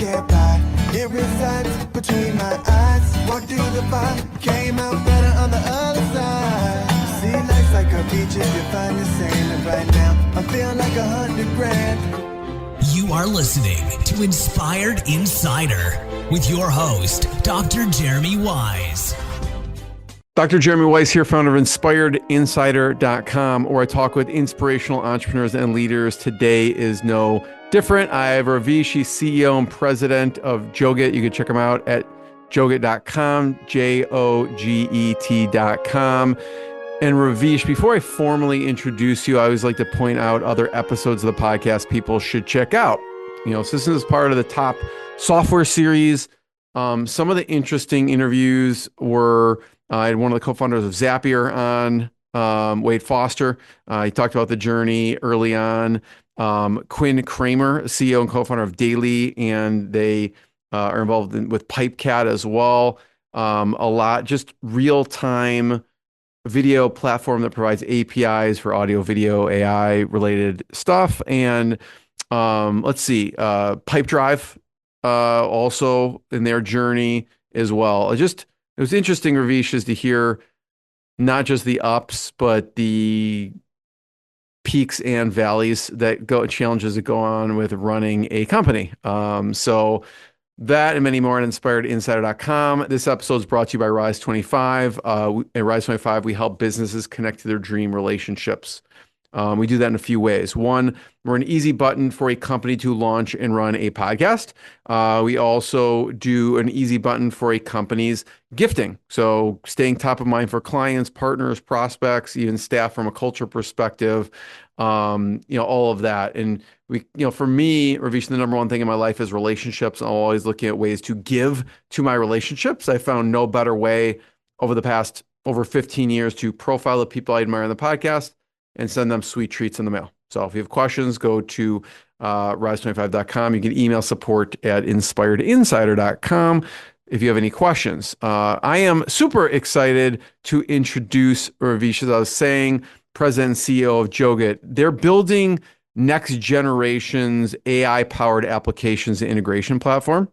get by. It resides between my eyes. Walked through the fire, came out better on the other side. See, life's like a beach if you find the sand. And right now, I feel like 100 grand. You are listening to Inspired Insider with your host, Dr. Jeremy Wise. Dr. Jeremy Wise here, founder of InspiredInsider.com, where I talk with inspirational entrepreneurs and leaders. Today is no different. I have Raveesh, he's CEO and president of Joget. You can check him out at joget.com, Joget.com. And Raveesh, before I formally introduce you, I always like to point out other episodes of the podcast people should check out. You know, so this is part of the top software series. Some of the interesting interviews were, I had one of the co-founders of Zapier on, Wade Foster. He talked about the journey early on. Quinn Kramer, CEO and co-founder of Daily, and they are involved with Pipecat as well. A lot, just real-time video platform that provides APIs for audio, video, AI related stuff. And let's see, Pipedrive also in their journey as well. It was interesting, Raveesh, is to hear not just the ups, but the peaks and valleys challenges that go on with running a company. So that and many more at InspiredInsider.com. This episode is brought to you by Rise25. At Rise25, we help businesses connect to their dream relationships. We do that in a few ways. One, we're an easy button for a company to launch and run a podcast. We also do an easy button for a company's gifting. So staying top of mind for clients, partners, prospects, even staff from a culture perspective, all of that. And for me, Raveesh, the number one thing in my life is relationships. I'm always looking at ways to give to my relationships. I found no better way over the past over 15 years to profile the people I admire on the podcast and send them sweet treats in the mail. So if you have questions, go to rise25.com. You can email support at inspiredinsider.com if you have any questions. I am super excited to introduce Raveesh, as I was saying, president and CEO of Joget. They're building next generation's AI-powered applications and integration platform,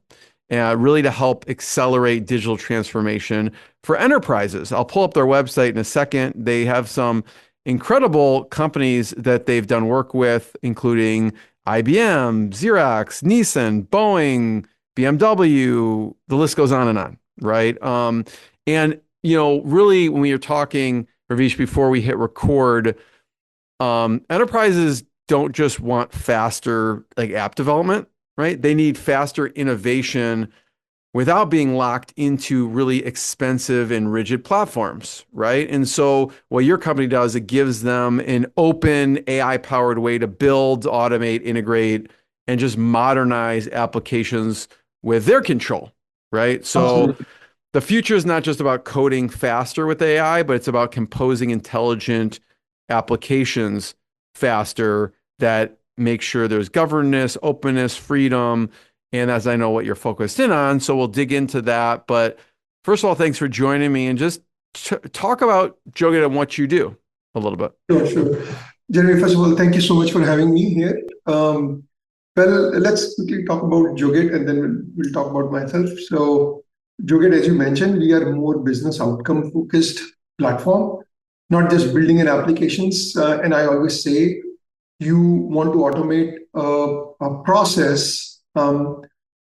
really to help accelerate digital transformation for enterprises. I'll pull up their website in a second. They have some incredible companies that they've done work with, including IBM, Xerox, Nissan, Boeing, BMW, the list goes on, right? And, really when we were talking, Raveesh, before we hit record, enterprises don't just want faster app development, right? They need faster innovation without being locked into really expensive and rigid platforms, right? And so what your company does, it gives them an open AI-powered way to build, automate, integrate, and just modernize applications with their control, right? So absolutely. The future is not just about coding faster with AI, but it's about composing intelligent applications faster that make sure there's governance, openness, freedom, and as I know what you're focused in on, so we'll dig into that. But first of all, thanks for joining me and just talk about Joget and what you do a little bit. Sure. Jeremy, first of all, thank you so much for having me here. Well, let's quickly talk about Joget and then we'll talk about myself. So Joget, as you mentioned, we are more business outcome focused platform, not just building in applications. And I always say, you want to automate a process,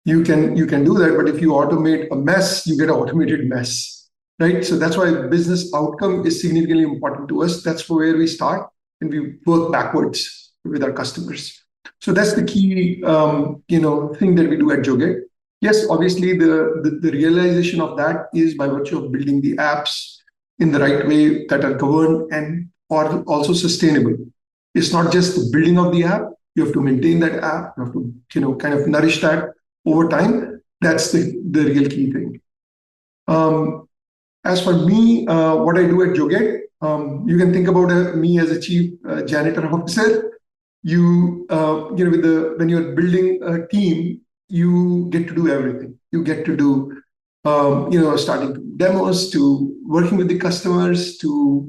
you can do that, but if you automate a mess, you get an automated mess, right? So that's why business outcome is significantly important to us. That's where we start, and we work backwards with our customers. So that's the key, thing that we do at Joget. Yes, obviously the realization of that is by virtue of building the apps in the right way that are governed and are also sustainable. It's not just the building of the app. You have to maintain that app. You have to, kind of nourish that over time. That's the real key thing. As for me, what I do at Joget, you can think about me as a chief janitor officer. When you're building a team, you get to do everything. You get to do, starting demos to working with the customers to,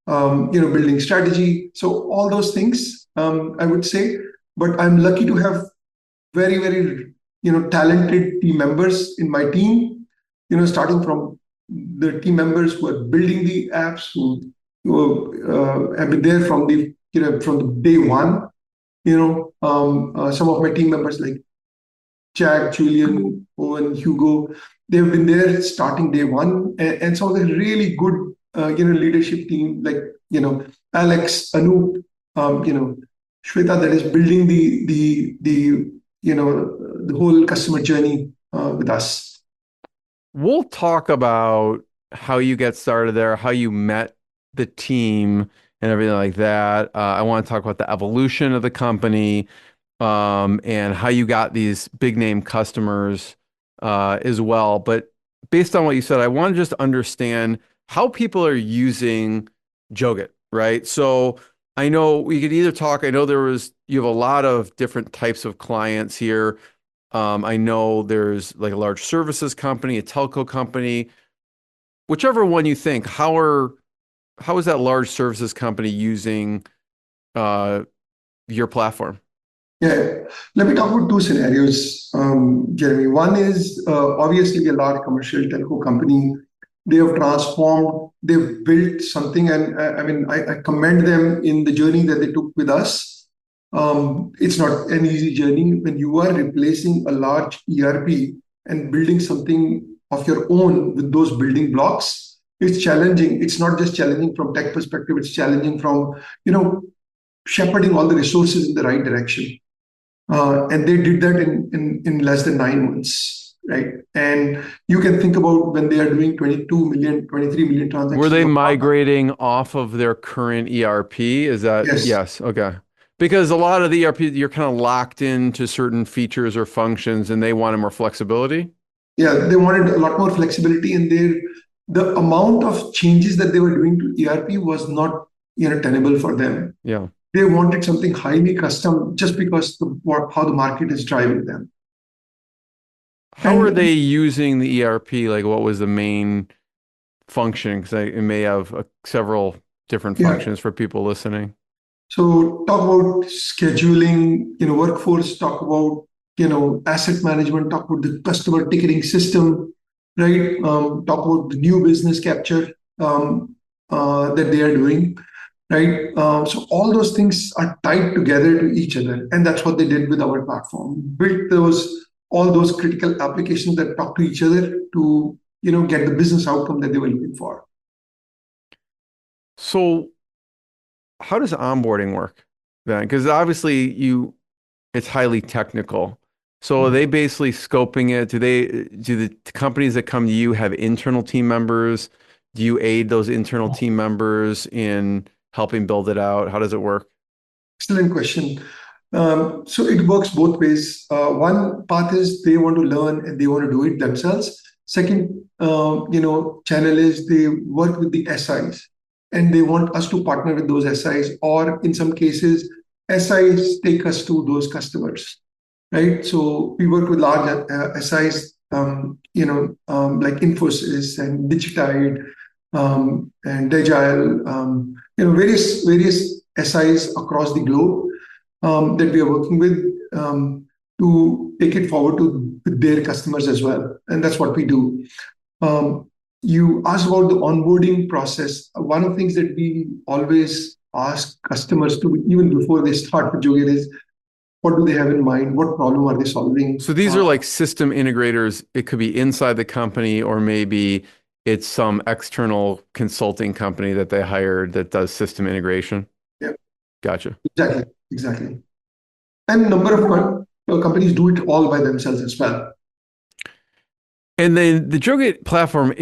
building strategy. So all those things, I would say. But I'm lucky to have very, very, talented team members in my team, starting from the team members who are building the apps, who have been there from the day one. Some of my team members like Jack, Julian, Owen, Hugo, they've been there starting day one, and some of the really good, leadership team like Alex, Anoop, Shweta, that is building the whole customer journey with us. We'll talk about how you get started there, how you met the team and everything like that. I want to talk about the evolution of the company, and how you got these big name customers as well. But based on what you said, I want to just understand how people are using Joget, right? So I know we could either talk, I know you have a lot of different types of clients here. I know there's like a large services company, a telco company, whichever one you think. How is that large services company using your platform? Yeah, let me talk about two scenarios, Jeremy. One is obviously a large commercial telco company. They have transformed, they've built something, and I commend them in the journey that they took with us. It's not an easy journey when you are replacing a large ERP and building something of your own with those building blocks. It's challenging. It's not just challenging from tech perspective, it's challenging from, shepherding all the resources in the right direction. And they did that in less than 9 months, right? And you can think about when they are doing 22 million, 23 million transactions. Were they migrating off of their current ERP? Is that? Yes. Okay. Because a lot of the ERP, you're kind of locked into certain features or functions, and they wanted more flexibility. Yeah, they wanted a lot more flexibility, and the amount of changes that they were doing to ERP was not tenable for them. Yeah. They wanted something highly custom just because how the market is driving them. How are they using the ERP? Like, what was the main function? Because it may have several different functions for people listening. So talk about scheduling, workforce, talk about, asset management, talk about the customer ticketing system, right? Talk about the new business capture that they are doing. Right. So all those things are tied together to each other. And that's what they did with our platform. Built all those critical applications that talk to each other to, get the business outcome that they were looking for. So how does onboarding work then? Because obviously it's highly technical. So are they basically scoping it? Do the companies that come to you have internal team members? Do you aid those internal team members in helping build it out? How does it work? Excellent question. So it works both ways. One path is they want to learn and they want to do it themselves. Second, channel is they work with the SIs and they want us to partner with those SIs, or in some cases, SIs take us to those customers, right? So we work with large SIs, like Infosys and Digitide, and Agile, various SIs across the globe that we are working with to take it forward to their customers as well. And that's what we do. You asked about the onboarding process. One of the things that we always ask customers to, even before they start with Joget, is what do they have in mind? What problem are they solving? So these are like system integrators. It could be inside the company, or maybe it's some external consulting company that they hired that does system integration. Yeah. Gotcha. Exactly. And a number of companies do it all by themselves as well. And then the Joget platform,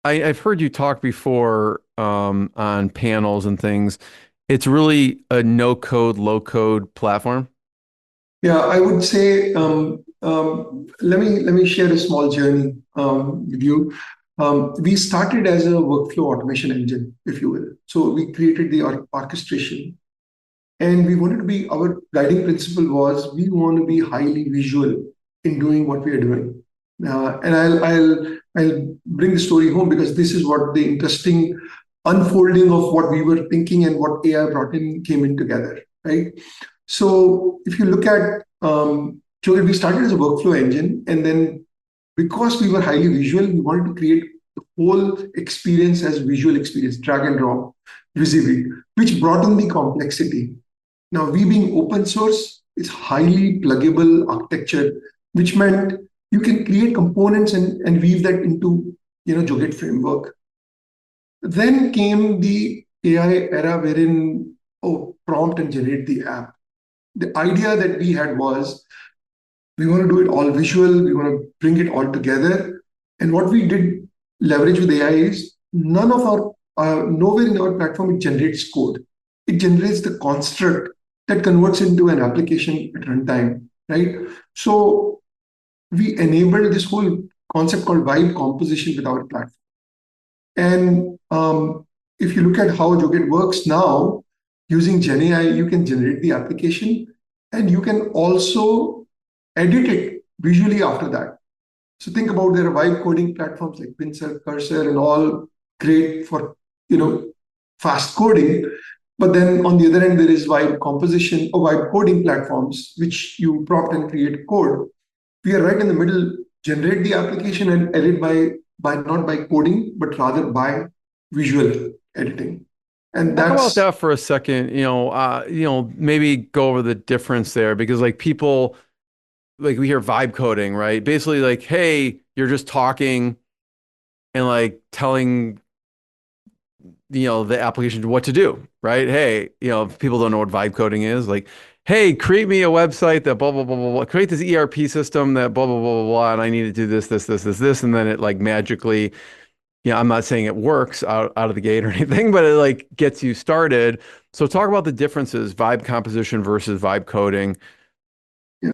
I've heard you talk before on panels and things. It's really a no-code, low-code platform. Yeah, I would say, let me share a small journey with you. We started as a workflow automation engine, if you will. So we created the orchestration, and we wanted to be, our guiding principle was we want to be highly visual in doing what we are doing. And I'll bring the story home because this is what the interesting unfolding of what we were thinking and what AI brought in came in together, right? So if you look at Joget, we started as a workflow engine, and then because we were highly visual, we wanted to create the whole experience as visual experience, drag and drop, visibly, which brought in the complexity. Now, we being open source, it's highly pluggable architecture, which meant you can create components and weave that into Joget framework. Then came the AI era wherein prompt and generate the app. The idea that we had was we want to do it all visual, we want to bring it all together. And what we did leverage with AI is none of nowhere in our platform it generates code. It generates the construct that converts into an application at runtime, right? So we enabled this whole concept called vibe composition with our platform. And if you look at how Joget works now, using GenAI, you can generate the application and you can also edit it visually after that. So think about there are vibe coding platforms like Pinsir, Cursor, and all great for fast coding. But then on the other end, there is vibe composition or vibe coding platforms, which you prompt and create code. We are right in the middle, generate the application and edit by not by coding, but rather by visual editing. And Talk about that's that for a second. Maybe go over the difference there, because like people, like we hear vibe coding, right? Basically, like, hey, you're just talking and like telling the application what to do, right? Hey, if people don't know what vibe coding is, like, hey, create me a website that blah blah blah blah blah, create this ERP system that blah blah blah blah blah, and I need to do this, and then it like magically, I'm not saying it works out of the gate or anything, but it like gets you started. So talk about the differences, vibe composition versus vibe coding. yeah.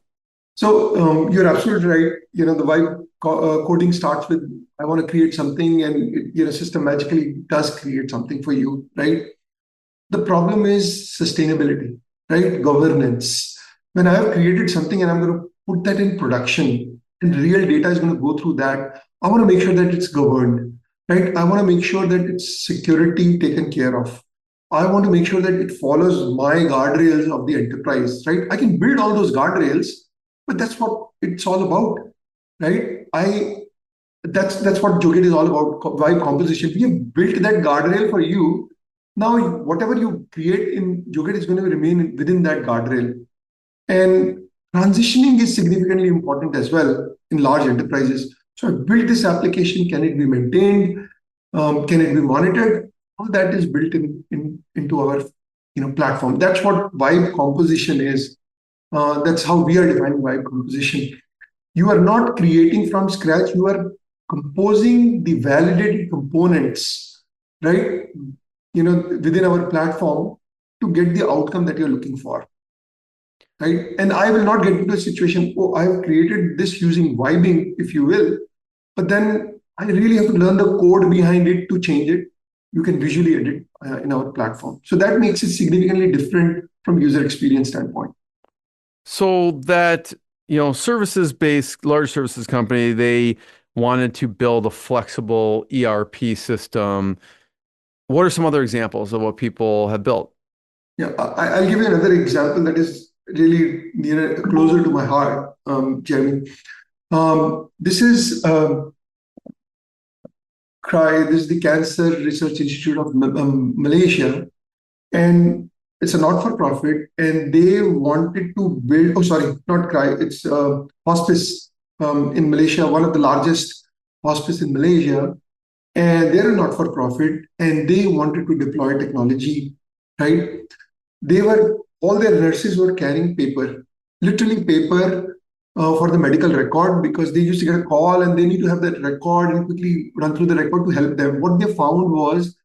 So you're absolutely right. The vibe coding starts with I want to create something, and system magically does create something for you, right? The problem is sustainability, right? Governance. When I have created something and I'm going to put that in production and real data is going to go through that, I want to make sure that it's governed, right? I want to make sure that it's security taken care of. I want to make sure that it follows my guardrails of the enterprise, right? I can build all those guardrails, but that's what it's all about, right? That's what Joget is all about, vibe composition. We have built that guardrail for you. Now, whatever you create in Joget is going to remain within that guardrail. And transitioning is significantly important as well in large enterprises. So I built this application. Can it be maintained? Can it be monitored? All that is built into our platform. That's what vibe composition is. That's how we are defining vibe composition. You are not creating from scratch. You are composing the validated components, right? Within our platform to get the outcome that you're looking for, right? And I will not get into a situation, I've created this using vibing, if you will, but then I really have to learn the code behind it to change it. You can visually edit in our platform. So that makes it significantly different from user experience standpoint. So that, services-based, large services company, they wanted to build a flexible ERP system. What are some other examples of what people have built? Yeah, I'll give you another example that is really closer to my heart, Jeremy. This is CRI. This is the Cancer Research Institute of Malaysia, and it's a not-for-profit. And they wanted to build. Oh, sorry, not CRI. It's hospice in Malaysia, one of the largest hospice in Malaysia. And they're a not-for-profit, and they wanted to deploy technology, right? All their nurses were carrying paper, literally paper for the medical record, because they used to get a call and they need to have that record and quickly run through the record to help them. What they found was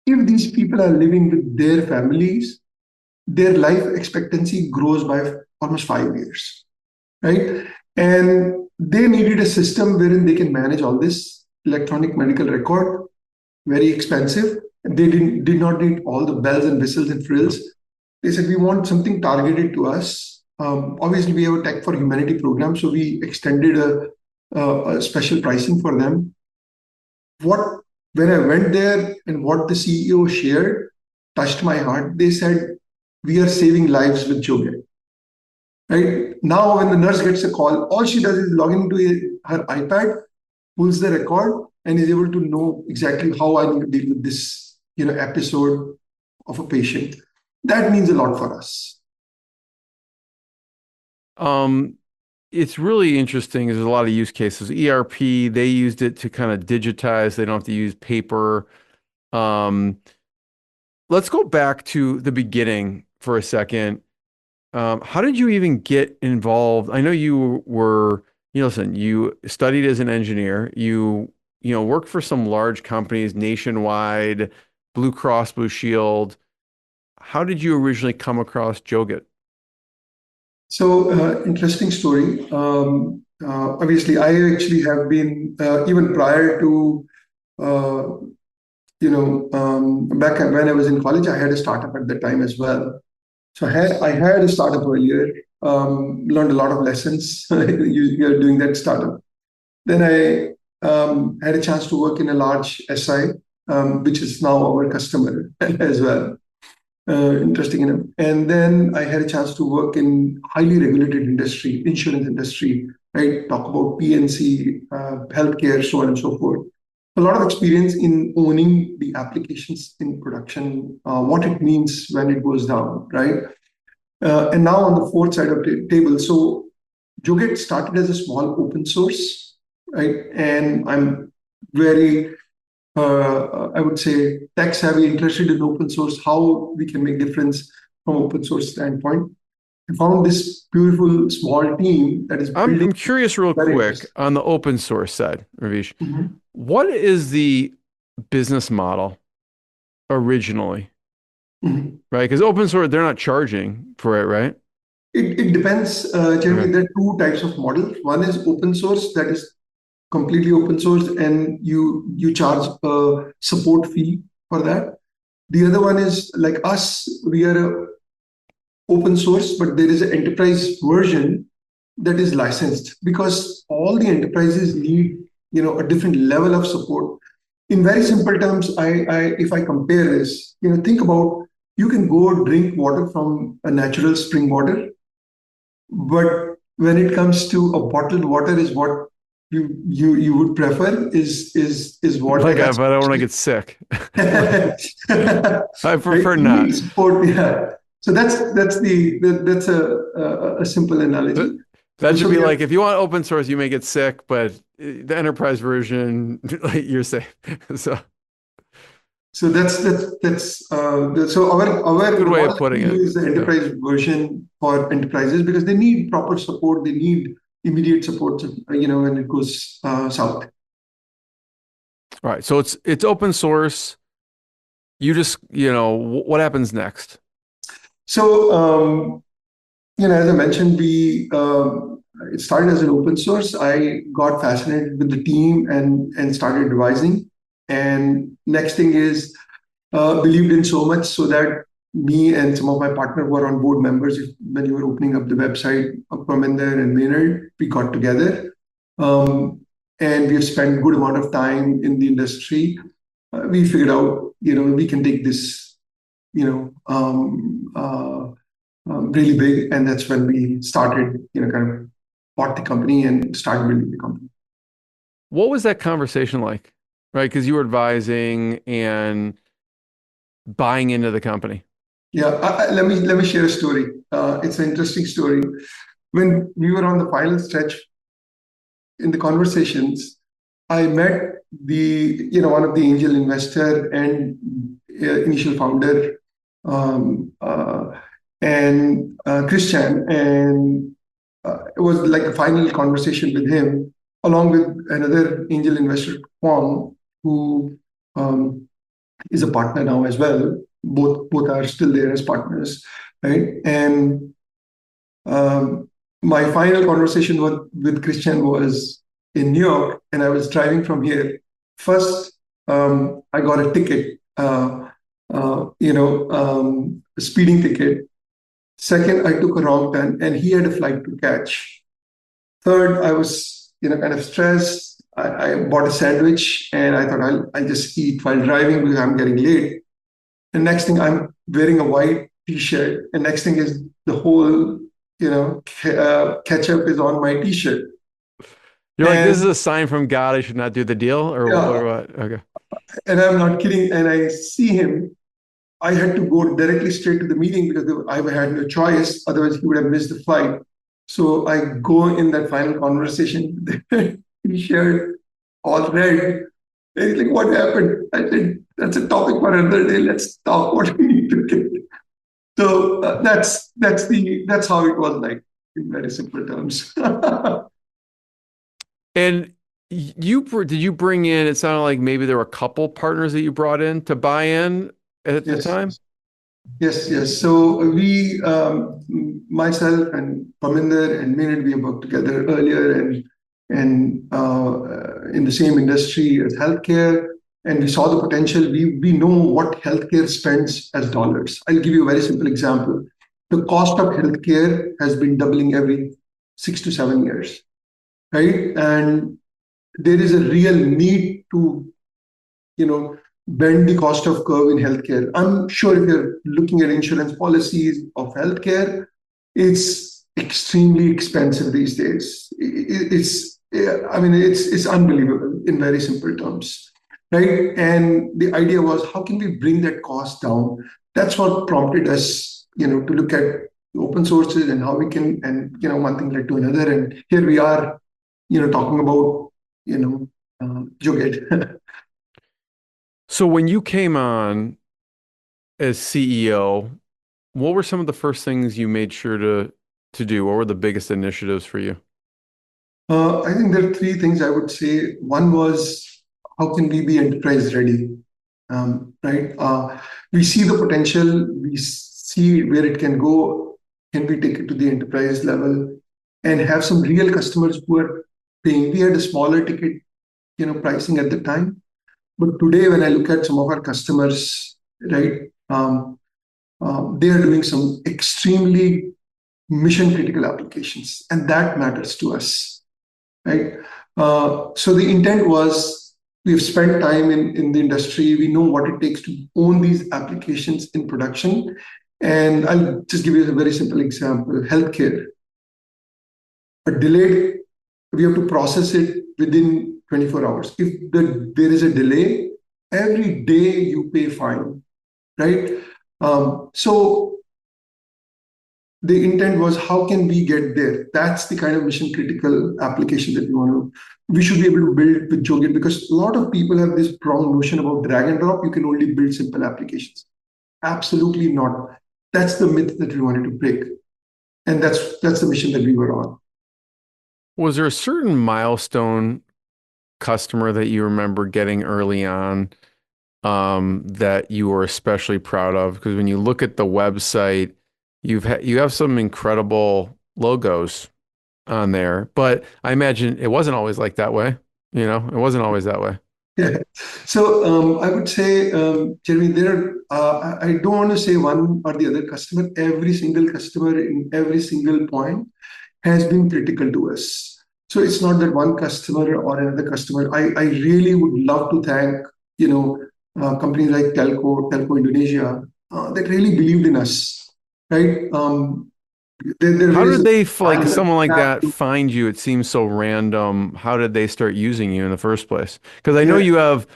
if these people are living with their families, their life expectancy grows by almost 5 years, right? And they needed a system wherein they can manage all this electronic medical record, very expensive. They did not need all the bells and whistles and frills. They said, we want something targeted to us. Obviously, we have a Tech for Humanity program, so we extended a special pricing for them. When I went there and what the CEO shared touched my heart. They said, we are saving lives with Joget. right? Now, when the nurse gets a call, all she does is log into her iPad, pulls the record, and is able to know exactly how I need to deal with this, episode of a patient. That means a lot for us. It's really interesting. There's a lot of use cases. ERP, they used it to kind of digitize. They don't have to use paper. Um, let's go back to the beginning for a second. How did you even get involved? I know you were, listen, you studied as an engineer. You worked for some large companies nationwide, Blue Cross Blue Shield. How did you originally come across Joget? So, interesting story. Obviously, I actually have been, even prior to, uh, back when I was in college, I had a startup at that time as well. So I had a startup earlier, learned a lot of lessons you're doing that startup. Then I had a chance to work in a large SI, which is now our customer as well. Interesting enough. And then I had a chance to work in highly regulated industry, insurance industry, right? Talk about PNC, healthcare, so on and so forth. A lot of experience in owning the applications in production, what it means when it goes down, right? And now on the fourth side of the table, so Joget started as a small open source, right? And I'm very I would say tech savvy, interested in open source, how we can make difference from open source standpoint. I found this beautiful small team that is building I'm curious real very quick interesting. on the open source side, Raveesh. Mhm. What is the business model originally, Mhm. right? Because open source, they're not charging for it, right? It depends, Jeremy. Okay. There are two types of models. One is open source, that is completely open source, and you charge a support fee for that. The other one is like us, we are a open source, but there is an enterprise version that is licensed because all the enterprises need a different level of support. In very simple terms, I if I compare this, think about you can go drink water from a natural spring water, but when it comes to a bottled water, is what you would prefer is what Like, it has. but I don't want to get sick. I Right? prefer You need not. support. Yeah. So that's a simple That analogy. that should So be we have like, if you want open source, you may get sick, but the enterprise version, like, you're safe. So, so so our good the way model of that putting we do it. is the Yeah. enterprise version for enterprises because they need proper support. They need immediate support. When it goes south. All right. So it's open source. You just, what happens next? So as I mentioned, we it started as an open source. I got fascinated with the team and started devising. And next thing is believed in so much so that me and some of my partner were on board members. When you were opening up the website, Parminder and Maynard, we got together. Um, and we have spent a good amount of time in the industry. We figured out, we can take this, really big. And that's when we started, kind of bought the company and started building the company. What was that conversation like? Right? Because you were advising and buying into the company. Yeah, let me share a story. It's an interesting story. When we were on the final stretch in the conversations, I met one of the angel investor and initial founder, um, uh, and Christian, and it was like a final conversation with him, along with another angel investor, Kwong, who is a partner now as well. Both are still there as partners, right? And my final conversation with Christian was in New York, and I was driving from here. First, I got a ticket, a speeding ticket. Second, I took a wrong turn, and he had a flight to catch. Third, I was, kind of stressed. I bought a sandwich, and I thought I'll just eat while driving because I'm getting late. And next thing, I'm wearing a white T-shirt, and next thing is the whole ketchup is on my T-shirt. You're like, this is And a sign from God. I should not do the deal, or yeah, what? Okay. and I'm not kidding. And I see him. I had to go directly straight to the meeting because I had no choice. Otherwise, he would have missed the flight. So I go in that final conversation, T-shirt, all red. And he's like, what happened? I said, that's a topic for another day. Let's talk what we need to get. So that's how it was like in very simple terms. And did you bring in? It sounded like maybe there were a couple partners that you brought in to buy in at the Yes. time. Yes. So we, myself and Paminder and Minid, we have worked together earlier and in the same industry as healthcare, and we saw the potential. We know what healthcare spends as dollars. I'll give you a very simple example. The cost of healthcare has been doubling every 6 to 7 years, right? And there is a real need to bend the cost of curve in healthcare. I'm sure if you're looking at insurance policies of healthcare, it's extremely expensive these days. It's unbelievable in very simple terms, right? And the idea was, how can we bring that cost down? That's what prompted us, to look at open sources and how we can, and one thing led to another, and here we are, talking about, Joget. So when you came on as CEO, what were some of the first things you made sure to do? What were the biggest initiatives for you? I think there are three things I would say. One was, how can we be enterprise ready? Right? We see the potential, we see where it can go. Can we take it to the enterprise level and have some real customers who are paying? We had a smaller ticket, pricing at the time, but today when I look at some of our customers, right, they are doing some extremely mission critical applications, and that matters to us, right? So the intent was, we've spent time in the industry. We know what it takes to own these applications in production. And I'll just give you a very simple example. Healthcare, a delayed, we have to process it within 24 hours. If there is a delay, every day you pay fine, right? So the intent was, how can we get there? That's the kind of mission critical application that we should be able to build with Joget, because a lot of people have this wrong notion about drag and drop. You can only build simple applications. Absolutely not. That's the myth that we wanted to break. And that's the mission that we were on. Was there a certain milestone customer that you remember getting early on that you were especially proud of? Because when you look at the website, you have some incredible logos on there, but I imagine it wasn't always like that way. It wasn't always that way. Yeah. So I would say, Jeremy, I don't want to say one or the other customer. Every single customer in every single point has been critical to us. So it's not that one customer or another customer. I really would love to thank, companies like Telco Indonesia, that really believed in us, right? How did they, like someone like that, find you? It seems so random. How did they start using you in the first place? Because I know you have,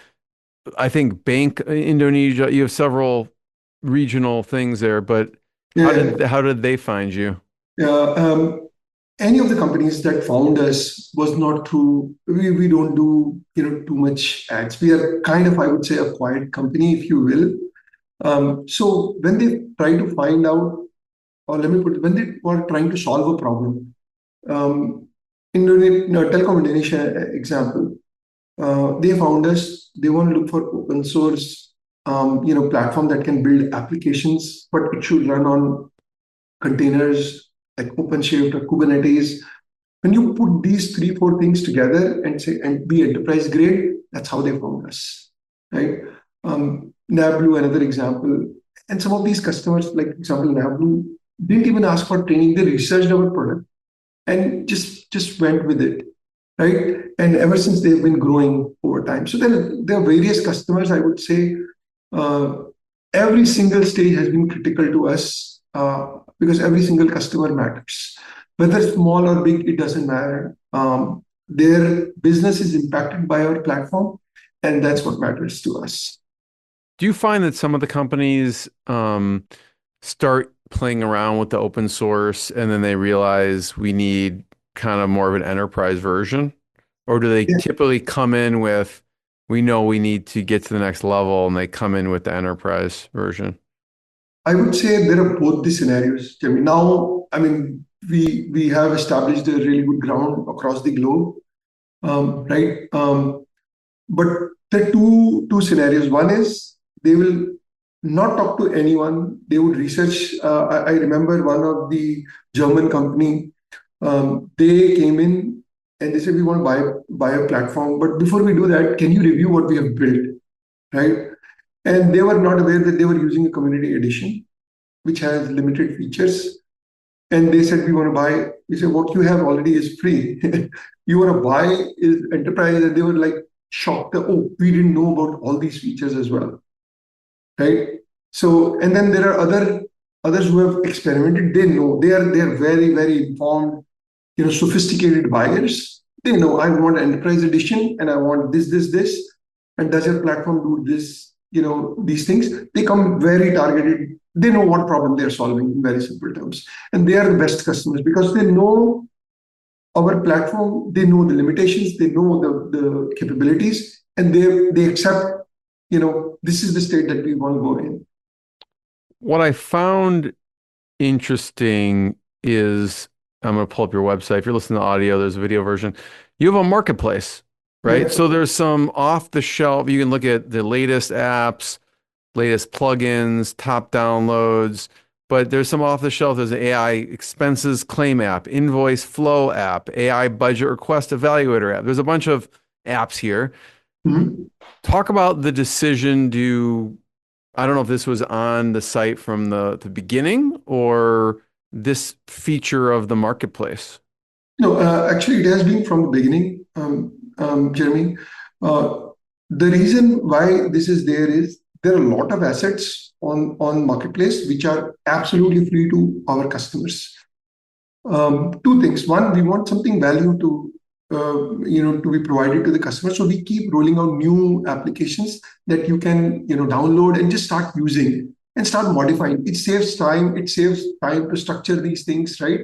I think, Bank Indonesia. You have several regional things there, but how did they find you? Yeah. Any of the companies that found us was not through, we don't do too much ads. We are kind of, I would say, a quiet company, if you will. So when they try to find out, or let me put it, when they were trying to solve a problem, Telecom Indonesia example, they found us. They want to look for open source, platform that can build applications, but it should run on containers like OpenShift or Kubernetes. When you put these 3-4 things together and be enterprise grade, that's how they found us, right? Nablu, another example, and some of these customers, like example Nablu, didn't even ask for training. They researched our product and just went with it, right? And ever since, they've been growing over time. So there are various customers. I would say every single stage has been critical to us. because every single customer matters. Whether small or big, it doesn't matter. Their business is impacted by our platform, and that's what matters to us. Do you find that some of the companies start playing around with the open source and then they realize we need kind of more of an enterprise version? Or do they typically come in with, we know we need to get to the next level, and they come in with the enterprise version? I would say there are both the scenarios, Jeremy. Now, I mean, we have established a really good ground across the globe, right? But there are two scenarios. One is they will not talk to anyone. They would research. I remember one of the German company. They came in and they said, we want to buy a platform, but before we do that, can you review what we have built, right? And they were not aware that they were using a community edition, which has limited features. And they said, we want to buy. We said, what you have already is free. You want to buy is enterprise. And they were like shocked. Oh, we didn't know about all these features as well, right? So, and then there are others who have experimented. They know they are very, very informed, sophisticated buyers. They know I want enterprise edition and I want this. And does your platform do this? These things. They come very targeted. They know what problem they're solving in very simple terms. And they are the best customers because they know our platform, they know the limitations, they know the capabilities, and they accept, this is the state that we want to go in. What I found interesting is, I'm going to pull up your website. If you're listening to audio, there's a video version. You have a marketplace, right? Yeah. So there's some off the shelf. You can look at the latest apps, latest plugins, top downloads, but there's some off the shelf. There's an AI expenses claim app, invoice flow app, AI budget request evaluator app. There's a bunch of apps here. Mm-hmm. Talk about the decision I don't know if this was on the site from the beginning or this feature of the marketplace. No, actually, it has been from the beginning, Jeremy. The reason why this is there is there are a lot of assets on marketplace which are absolutely free to our customers. Two things. One, we want something value to be provided to the customer. So we keep rolling out new applications that you can download and just start using and start modifying. It saves time. It saves time to structure these things, right?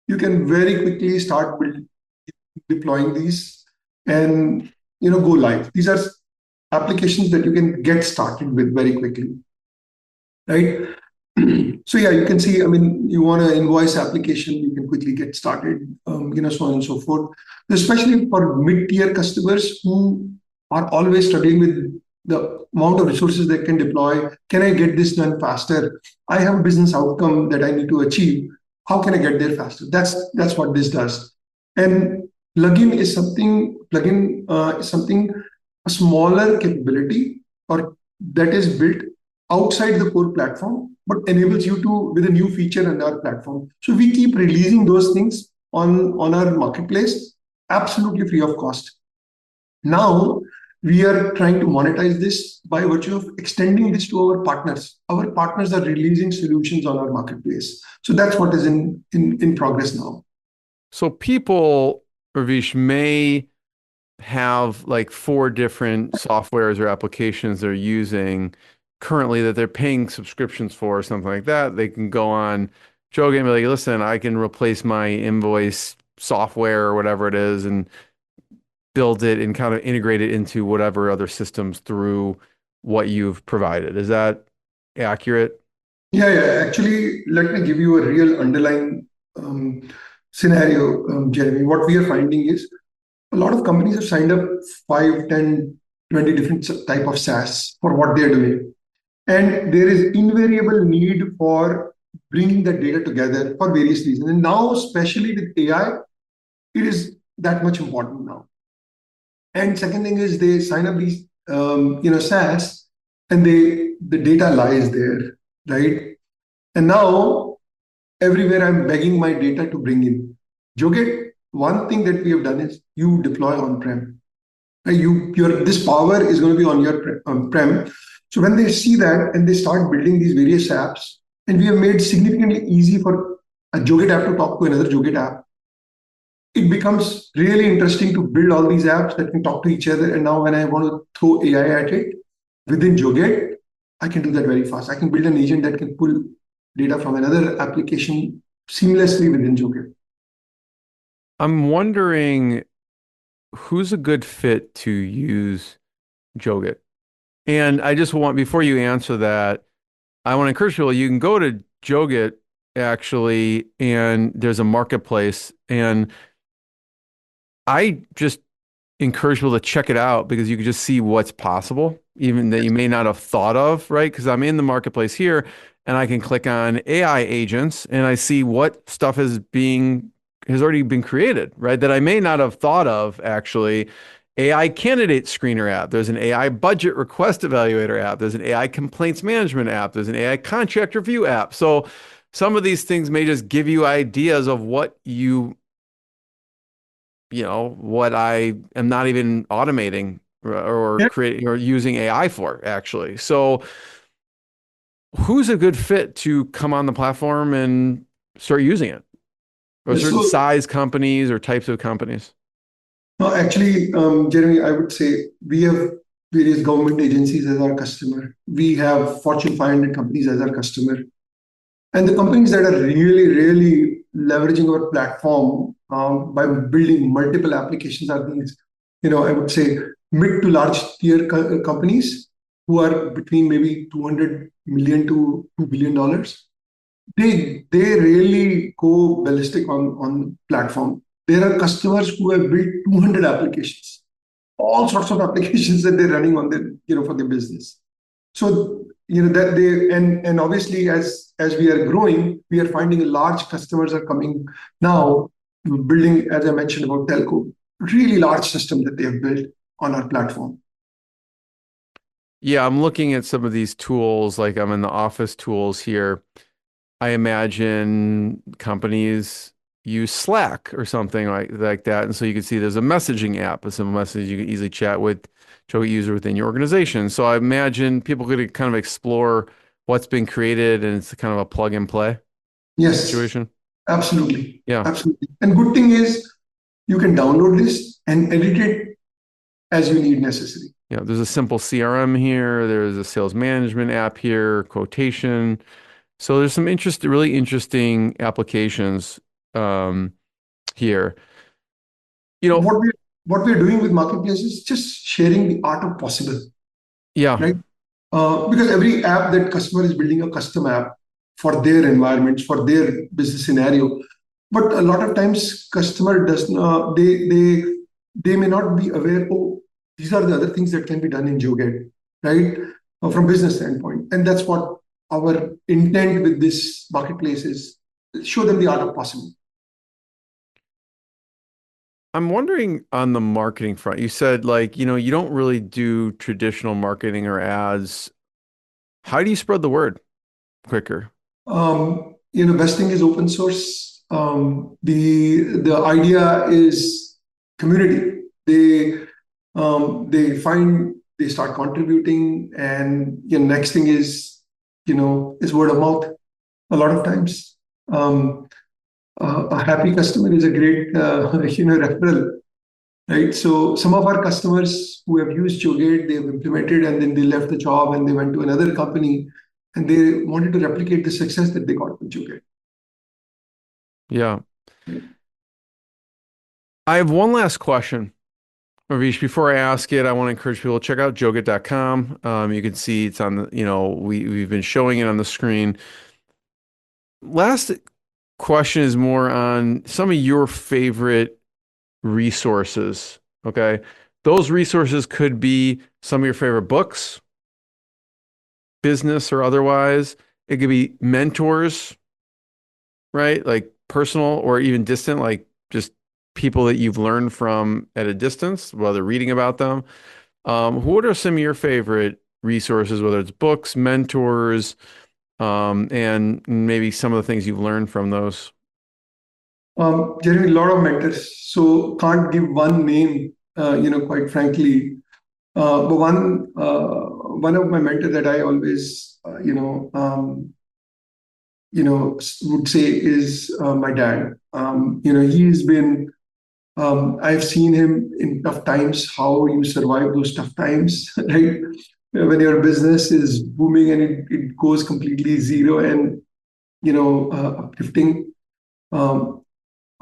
You can very quickly start deploying these and go live. These are applications that you can get started with very quickly, right? So yeah, you can see, I mean, you want an invoice application, you can quickly get started, so on and so forth. Especially for mid-tier customers who are always struggling with the amount of resources they can deploy. Can I get this done faster? I have a business outcome that I need to achieve. How can I get there faster? That's what this does. And plugin is something, a smaller capability or that is built outside the core platform, but enables you to with a new feature on our platform. So we keep releasing those things on our marketplace, absolutely free of cost. Now we are trying to monetize this by virtue of extending this to our partners. Our partners are releasing solutions on our marketplace. So that's what is in progress now. So people, Raveesh, may have like 4 different softwares or applications they're using currently that they're paying subscriptions for or something like that. They can go on Joget and be like, listen, I can replace my invoice software or whatever it is and build it and kind of integrate it into whatever other systems through what you've provided. Is that accurate? Yeah. Actually, let me give you a real underlying scenario, Jeremy. What we are finding is a lot of companies have signed up 5, 10, 20 different type of SaaS for what they're doing. And there is invariable need for bringing that data together for various reasons. And now, especially with AI, it is that much important now. And second thing is they sign up these, SaaS, and the data lies there, right? And now everywhere I'm begging my data to bring in. Joget, one thing that we have done is you deploy on-prem. This power is going to be on your prem. So when they see that and they start building these various apps, and we have made significantly easy for a Joget app to talk to another Joget app. It becomes really interesting to build all these apps that can talk to each other. And now when I want to throw AI at it within Joget, I can do that very fast. I can build an agent that can pull data from another application seamlessly within Joget. I'm wondering who's a good fit to use Joget. And I just want, before you answer that, I want to encourage people, you can go to Joget actually, and there's a marketplace. And I just encourage people to check it out because you can just see what's possible, even that you may not have thought of, right? Because I'm in the marketplace here and I can click on AI agents and I see what stuff has already been created, right? That I may not have thought of actually. AI candidate screener app. There's an AI budget request evaluator app. There's an AI complaints management app. There's an AI contract review app. So some of these things may just give you ideas of what what I am not even automating or creating or using AI for actually. So who's a good fit to come on the platform and start using it? Or certain size companies or types of companies? No, actually, Jeremy, I would say we have various government agencies as our customer. We have Fortune 500 companies as our customer. And the companies that are really, really leveraging our platform by building multiple applications are these, I would say mid to large tier companies who are between maybe 200 million to $2 billion. They really go ballistic on platform. There are customers who have built 200 applications, all sorts of applications that they're running on their, for their business. So, that and obviously as we are growing, we are finding large customers are coming now, building, as I mentioned about telco, really large system that they have built on our platform. Yeah, I'm looking at some of these tools, like I'm in the office tools here. I imagine companies use Slack or something like that. And so you can see there's a messaging app, a simple message you can easily chat with Joget user within your organization. So I imagine people could kind of explore what's been created and it's kind of a plug and play situation. Absolutely. Yeah. Absolutely. And good thing is you can download this and edit it as you need necessary. Yeah, there's a simple CRM here. There's a sales management app here, quotation. So there's some really interesting applications here. What we're doing with marketplace is just sharing the art of possible. Yeah. Right. Because every app that customer is building a custom app for their environment, for their business scenario. But a lot of times customer does not, they may not be aware, oh, these are the other things that can be done in Joget, right? From business standpoint. And that's what our intent with this marketplace is, show them the art of possible. I'm wondering on the marketing front, you said you don't really do traditional marketing or ads. How do you spread the word quicker? Best thing is open source. The idea is community. They start contributing, and next thing is word of mouth. A lot of times, a happy customer is a great referral, right? So some of our customers who have used Joget, they have implemented, and then they left the job and they went to another company, and they wanted to replicate the success that they got with Joget. Yeah. I have one last question, Raveesh. Before I ask it, I want to encourage people to check out joget.com. You can see it's on the, we've been showing it on the screen. Last question is more on some of your favorite resources. Okay. Those resources could be some of your favorite books, business or otherwise. It could be mentors, right? Like personal or even distant, like just people that you've learned from at a distance, whether reading about them. What are some of your favorite resources, whether it's books, mentors, and maybe some of the things you've learned from those? Jeremy, a lot of mentors. So can't give one name, quite frankly. But one of my mentors that I always, would say is my dad. He's been. I've seen him in tough times, how you survive those tough times, right? When your business is booming and it goes completely zero and, uplifting. Um,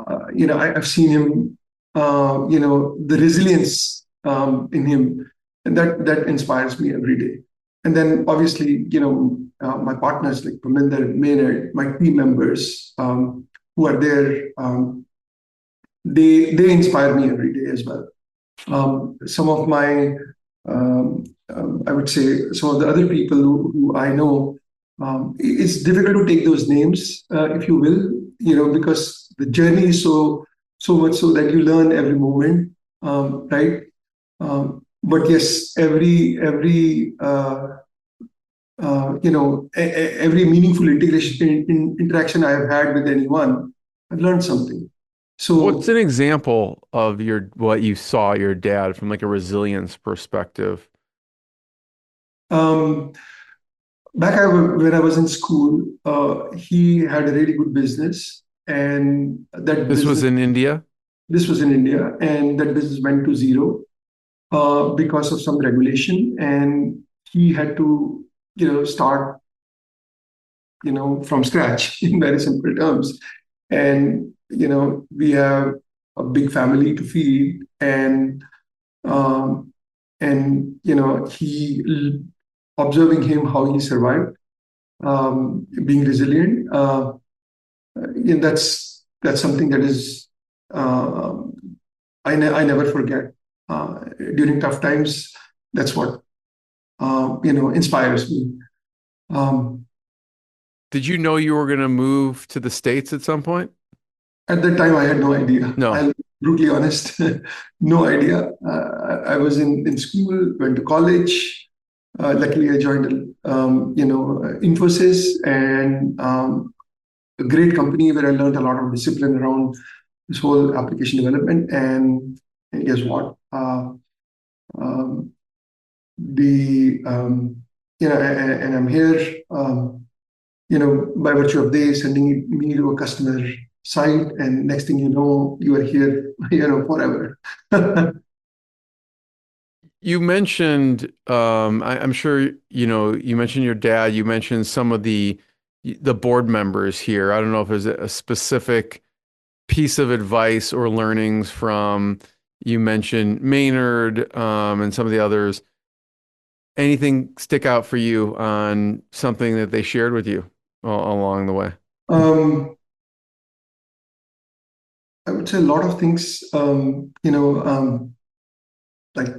I've seen him, the resilience in him, and that inspires me every day. And then obviously, my partners like Paminder, Maynard, my team members who are there, they inspire me every day as well. Some of my, I would say, some of the other people who I know, it's difficult to take those names, if you will, because the journey is so much so that you learn every moment, right? But yes, every meaningful interaction I have had with anyone, I've learned something. So, What's an example of what you saw your dad from like a resilience perspective? um, when I was in school, he had a really good business, and that This was business. in India? This was in India, and that business went to zero because of some regulation, and he had to, start, from scratch in very simple terms. And we have a big family to feed, and um, he observing him how he survived, being resilient. And that's something that is uh, I never forget. During tough times, that's what inspires me. Um, Did you know you were going to move to the States at some point? at that time, I had no idea. No. I'll be brutally honest, no idea. I was in school, went to college. Luckily, I joined, Infosys, and a great company where I learned a lot of discipline around this whole application development. And guess what? Um, the and I'm here, by virtue of they sending me to a customer site, and next thing you know, you are here, forever. You mentioned, I'm sure, you mentioned your dad, you mentioned some of the board members here. I don't know if there's a specific piece of advice or learnings from, you mentioned Maynard, and some of the others. Anything stick out for you on something that they shared with you along the way? um, I would say a lot of things, like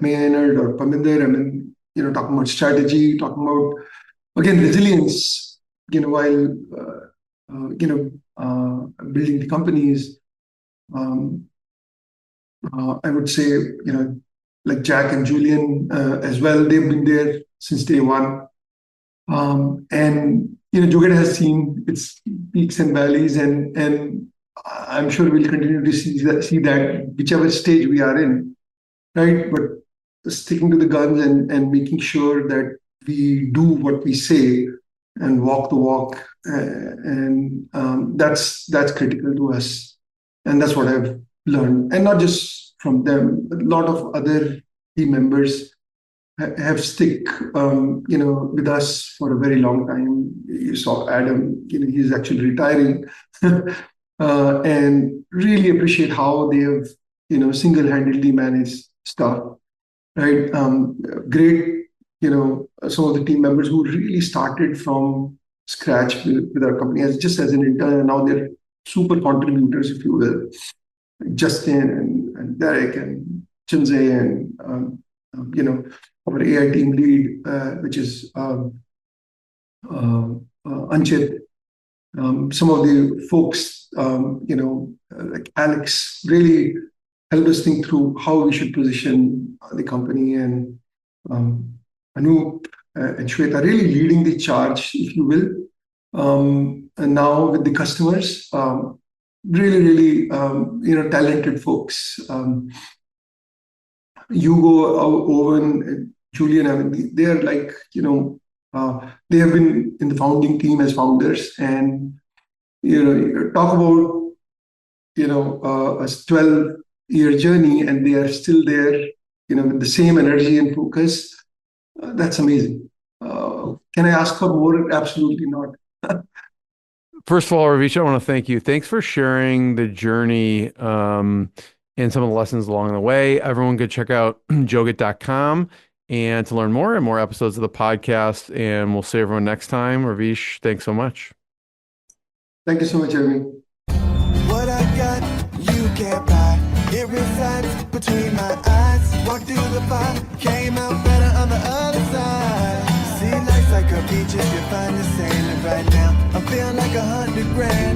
Maynard or Paminder. I mean, talking about strategy, talking about, again, resilience, while building the companies. Um, I would say, like Jack and Julian as well. They've been there since day one. And Joget has seen its peaks and valleys, and I'm sure we'll continue to see that whichever stage we are in, right? But sticking to the guns and making sure that we do what we say and walk the walk, and that's critical to us, and that's what I've learned, and not just from them, but a lot of other team members have stick, with us for a very long time. You saw Adam, he's actually retiring, and really appreciate how they have, single-handedly managed stuff, right? Great, some of the team members who really started from scratch with our company as just as an intern, and now they're super contributors, if you will. Justin and Derek and Chinze and our AI team lead, which is Anchit. Some of the folks, like Alex, really helped us think through how we should position the company, and Anoop and Shweta really leading the charge, if you will. And now with the customers, really, really, talented folks. Hugo, Owen, Julian, I mean, they are like, They have been in the founding team as founders, and you talk about a 12-year journey, and they are still there, with the same energy and focus. That's amazing. Can I ask for more? Absolutely not. First of all, Raveesh, I want to thank you. Thanks for sharing the journey and some of the lessons along the way. Everyone go check out joget.com and to learn more and more episodes of the podcast. And we'll see everyone next time. Raveesh, thanks so much. Thank you so much, Jeremy. What I got, you can't buy. It resides between my eyes. Walked through the fire, came out better on the other side. See, life's like a beach if you find the sailing right now. I'm feeling like 100 grand.